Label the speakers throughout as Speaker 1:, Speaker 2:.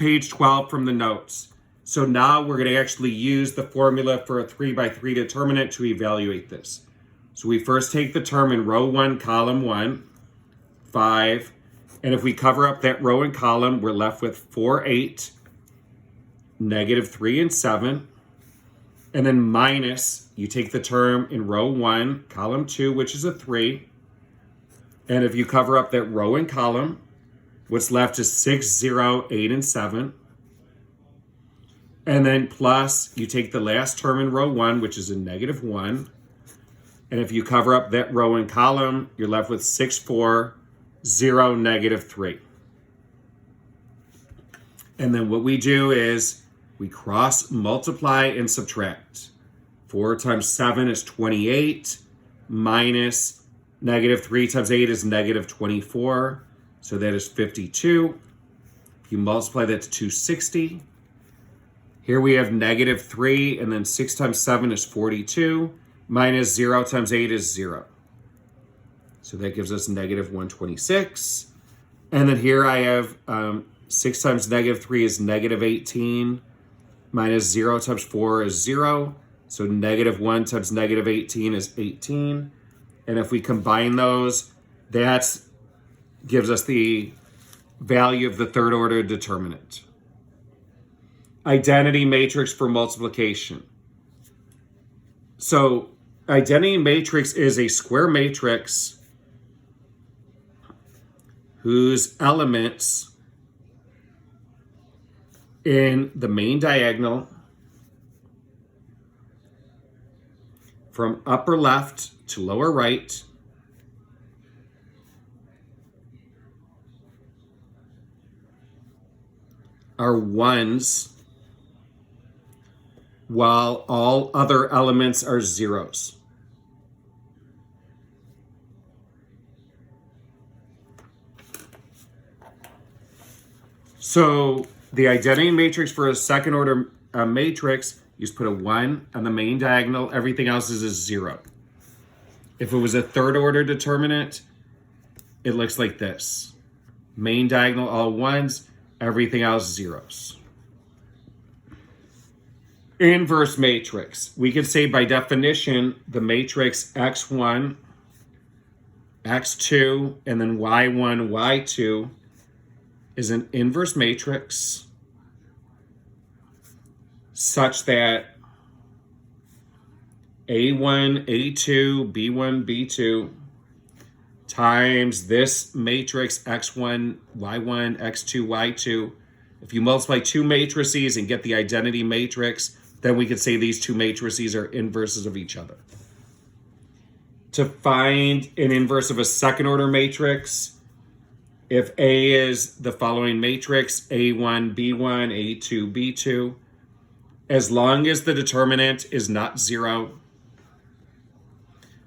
Speaker 1: page 12 from the notes. So now we're going to actually use the formula for a 3 by 3 determinant to evaluate this. So we first take the term in row 1, column 1, 5. And if we cover up that row and column, we're left with 4, 8, negative 3, and 7. And then minus, you take the term in row 1, column 2, which is a 3. And if you cover up that row and column, what's left is 6, 0, 8, and 7. And then plus, you take the last term in row 1, which is a negative 1. And if you cover up that row and column, you're left with 6, 4, 0, negative 3. And then what we do is we cross multiply and subtract. 4 times 7 is 28, minus negative 3 times 8 is negative 24. So that is 52. If you multiply that to 260, here we have negative 3, and then 6 times 7 is 42, minus 0 times 8 is 0. So that gives us negative 126. And then here I have 6 times negative 3 is negative 18, minus 0 times 4 is 0. So negative 1 times negative 18 is 18. And if we combine those, that gives us the value of the third order determinant. Identity matrix for multiplication. So identity matrix is a square matrix whose elements in the main diagonal from upper left to lower right are ones, while all other elements are zeros. So the identity matrix for a second order matrix, you just put a 1 on the main diagonal, everything else is a 0. If it was a third order determinant, it looks like this. Main diagonal, all 1s, everything else zeros. Inverse matrix. We could say by definition, the matrix x1, x2, and then y1, y2 is an inverse matrix such that A1, A2, B1, B2 times this matrix x1, y1, x2, y2. If you multiply two matrices and get the identity matrix, then we could say these two matrices are inverses of each other. To find an inverse of a second order matrix, if A is the following matrix, A1, B1, A2, B2, as long as the determinant is not 0,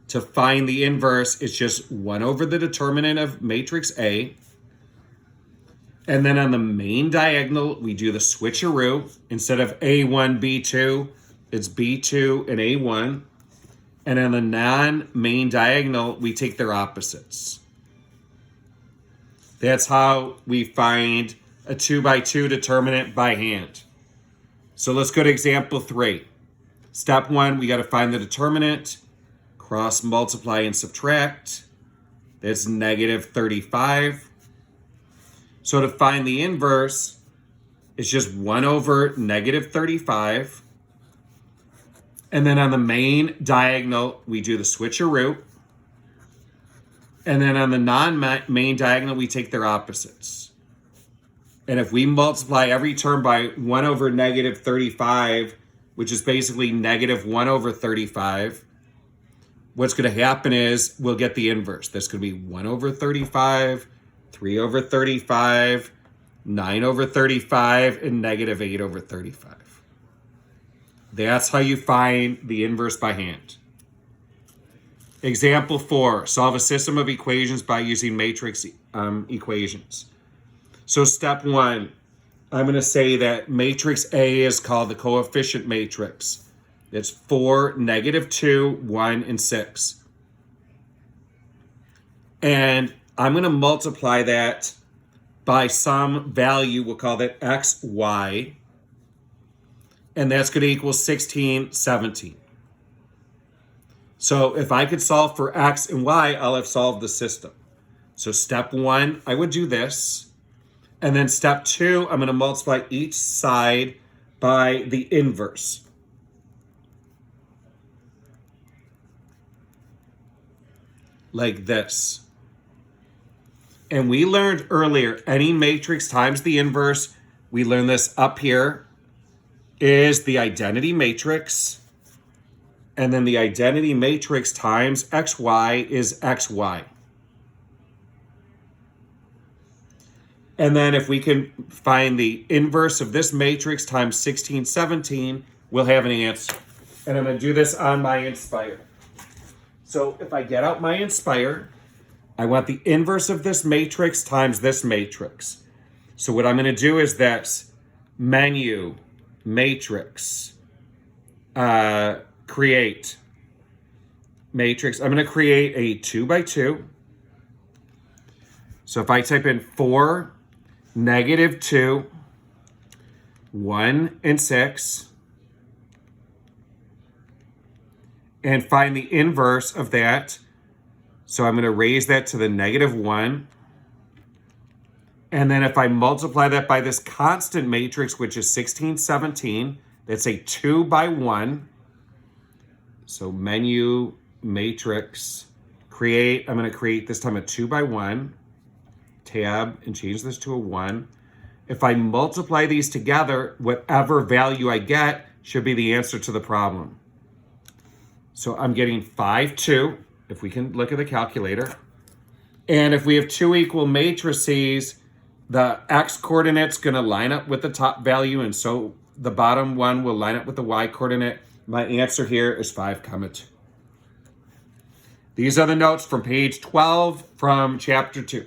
Speaker 1: to find the inverse, it's just 1 over the determinant of matrix A. And then on the main diagonal, we do the switcheroo. Instead of A1, B2, it's B2 and A1. And on the non-main diagonal, we take their opposites. That's how we find a 2 by 2 determinant by hand. So let's go to example 3. Step 1, we got to find the determinant. Cross multiply and subtract. That's negative 35. So to find the inverse, it's just 1 over negative 35. And then on the main diagonal, we do the switcheroo. And then on the non-main diagonal, we take their opposites. And if we multiply every term by 1 over negative 35, which is basically negative 1 over 35, what's going to happen is we'll get the inverse. That's going to be 1 over 35, 3 over 35, 9 over 35, and negative 8 over 35. That's how you find the inverse by hand. Example 4, solve a system of equations by using matrix equations. So step 1, I'm going to say that matrix A is called the coefficient matrix. It's 4, negative 2, 1, and 6. And I'm going to multiply that by some value, we'll call that xy, and that's going to equal 16, 17. So if I could solve for x and y, I'll have solved the system. So step 1, I would do this. And then step 2, I'm going to multiply each side by the inverse. Like this. And we learned earlier, any matrix times the inverse, we learned this up here, is the identity matrix. And then the identity matrix times xy is xy. And then if we can find the inverse of this matrix times 16, 17, we'll have an answer. And I'm going to do this on my Inspire. So if I get out my Inspire, I want the inverse of this matrix times this matrix. So what I'm going to do is this: menu, matrix, create, matrix. I'm going to create a 2 by 2. So if I type in 4, -2, 1, and 6, and find the inverse of that. So I'm going to raise that to the -1. And then if I multiply that by this constant matrix, which is 16, 17, that's a 2 by 1. So menu, matrix, create. I'm going to create this time a 2 by 1. Tab and change this to a 1. If I multiply these together, whatever value I get should be the answer to the problem. So I'm getting 5, 2, if we can look at the calculator. And if we have 2 equal matrices, the x coordinate's going to line up with the top value, and so the bottom one will line up with the y coordinate. My answer here is 5, 2. These are the notes from page 12 from chapter 2.